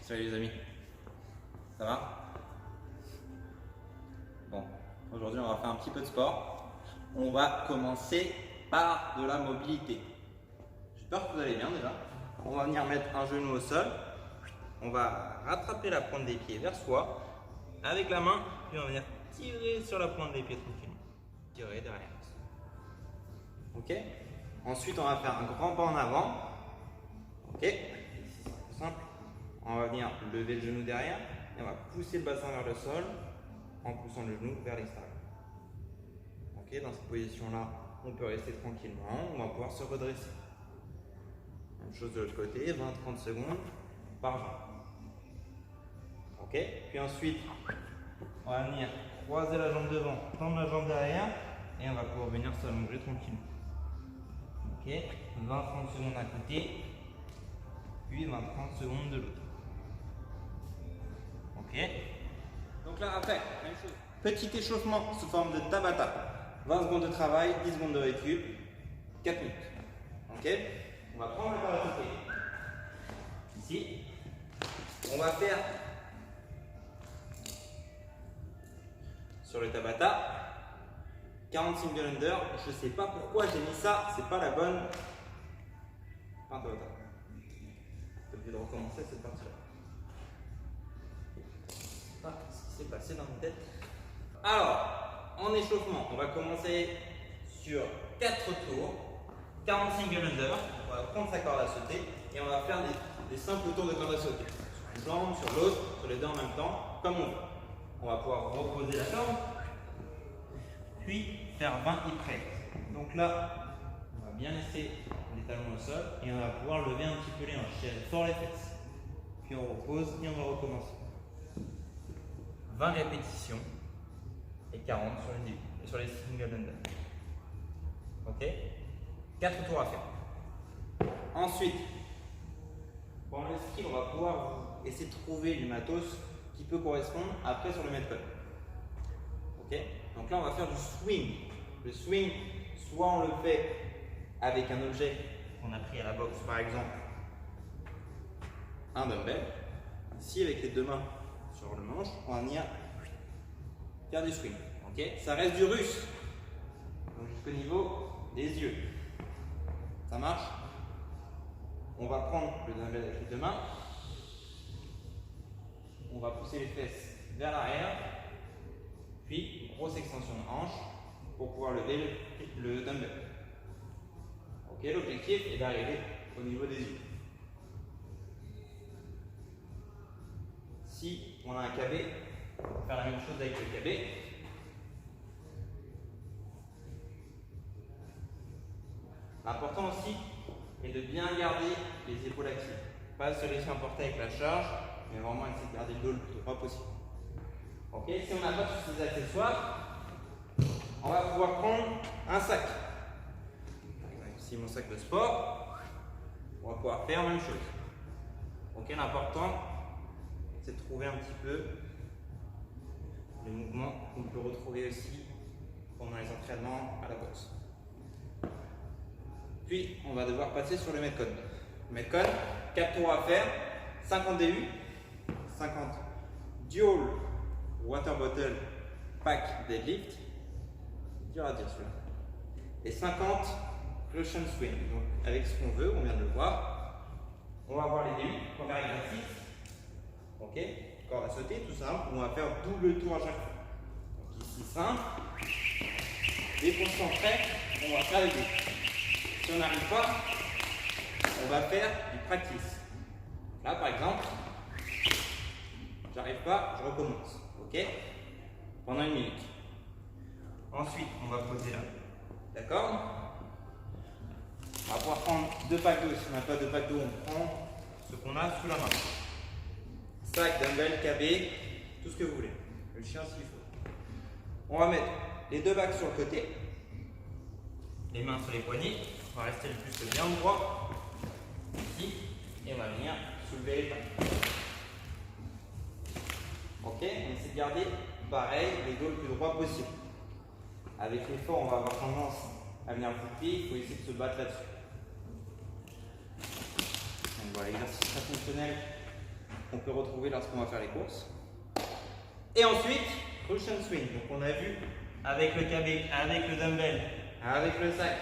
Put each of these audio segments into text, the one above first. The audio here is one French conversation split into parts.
Salut les amis, ça va? Bon, aujourd'hui on va faire un petit peu de sport. On va commencer par de la mobilité. J'espère que vous allez bien déjà. On va venir mettre un genou au sol. On va rattraper la pointe des pieds vers soi avec la main, puis on va venir tirer sur la pointe des pieds tranquillement. Tirer derrière. Ok? Ensuite on va faire un grand pas en avant. Ok? C'est simple. On va venir lever le genou derrière et on va pousser le bassin vers le sol en poussant le genou vers l'extérieur. Ok, dans cette position-là, on peut rester tranquillement, on va pouvoir se redresser. Même chose de l'autre côté, 20-30 secondes par jambe. Ok, puis ensuite, on va venir croiser la jambe devant, tendre la jambe derrière et on va pouvoir venir s'allonger tranquillement. Ok, 20-30 secondes d'un côté, puis 20-30 secondes de l'autre. Ok. Donc là après, même chose. Petit échauffement sous forme de Tabata. 20 secondes de travail, 10 secondes de récup, 4 minutes. Ok. On va prendre la barre à côté. Ici. On va faire sur le Tabata 40 single under. Je ne sais pas pourquoi j'ai mis ça, c'est pas la bonne. Pas un Tabata. J'ai obligé de recommencer cette partie-là. Ce qui s'est passé dans ma tête. Alors, en échauffement, on va commencer sur 4 tours, 40 single under. On va prendre sa corde à sauter et on va faire des simples tours de corde à sauter. Sur une jambe, sur l'autre, sur les deux en même temps, comme on veut. On va pouvoir reposer la corde, puis faire 20 hip raises. Donc là, on va bien laisser les talons au sol et on va pouvoir lever un petit peu les hanches, tirer fort les fesses. Puis on repose et on va recommencer. 20 répétitions et 40 sur les single under. Ok? 4 tours à faire. Ensuite, pendant le skill, on va pouvoir essayer de trouver du matos qui peut correspondre après sur le metcon. Ok? Donc là, on va faire du swing. Le swing, soit on le fait avec un objet qu'on a pris à la boxe, par exemple un dumbbell. Ici, avec les deux mains sur le manche, on va venir faire du swing. Okay. Ça reste du russe. Donc jusqu'au niveau des yeux. Ça marche? On va prendre le dumbbell avec les deux mains. On va pousser les fesses vers l'arrière. Puis une grosse extension de hanche pour pouvoir lever le dumbbell. Ok, l'objectif est d'arriver au niveau des yeux. Si on a un KB, on va faire la même chose avec le KB. L'important aussi est de bien garder les épaules actives. Pas se laisser emporter avec la charge, mais vraiment essayer de garder le dos le plus droit possible. Ok, si on n'a pas tous ces accessoires, on va pouvoir prendre un sac. Par exemple, ici mon sac de sport, on va pouvoir faire la même chose. Ok, l'important, c'est de trouver un petit peu les mouvements qu'on peut retrouver aussi pendant les entraînements à la boxe. Puis, on va devoir passer sur le metcon. Metcon, 4 tours à faire, 50 DU, 50 dual water bottle pack deadlift, dur à dire celui-là, et 50 Russian swing. Donc, avec ce qu'on veut, on vient de le voir. On va avoir les DU, premier exercice. Ok, corde à sauter, tout simple. On va faire double tour à chaque fois. Donc ici, simple. Dès qu'on se sent prêt, on va faire les deux. Si on n'arrive pas, on va faire du practice. Là, par exemple, j'arrive pas, je recommence. Ok, pendant 1 minute. Ensuite, on va poser là. D'accord? On va pouvoir prendre 2 packs d'eau. Si on n'a pas de pack d'eau, on prend ce qu'on a sous la main. Sac, dumbbell, KB, tout ce que vous voulez. Le chien s'il faut. On va mettre les 2 bacs sur le côté, les mains sur les poignets. On va rester le plus bien droit ici et on va venir soulever les pattes. Ok, on essaie de garder pareil les dos le plus droit possible. Avec l'effort, on va avoir tendance à venir couper, il faut essayer de se battre là-dessus. Donc voilà, l'exercice très fonctionnel qu'on peut retrouver lorsqu'on va faire les courses. Et ensuite, cushion swing. Donc on a vu avec le cabé, avec le dumbbell, avec le sac.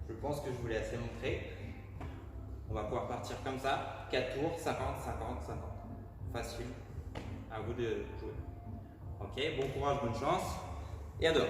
Je pense que je vous l'ai assez montré. On va pouvoir partir comme ça, 4 tours, 50, 50, 50. Facile. À vous de jouer. Ok, bon courage, bonne chance et à demain.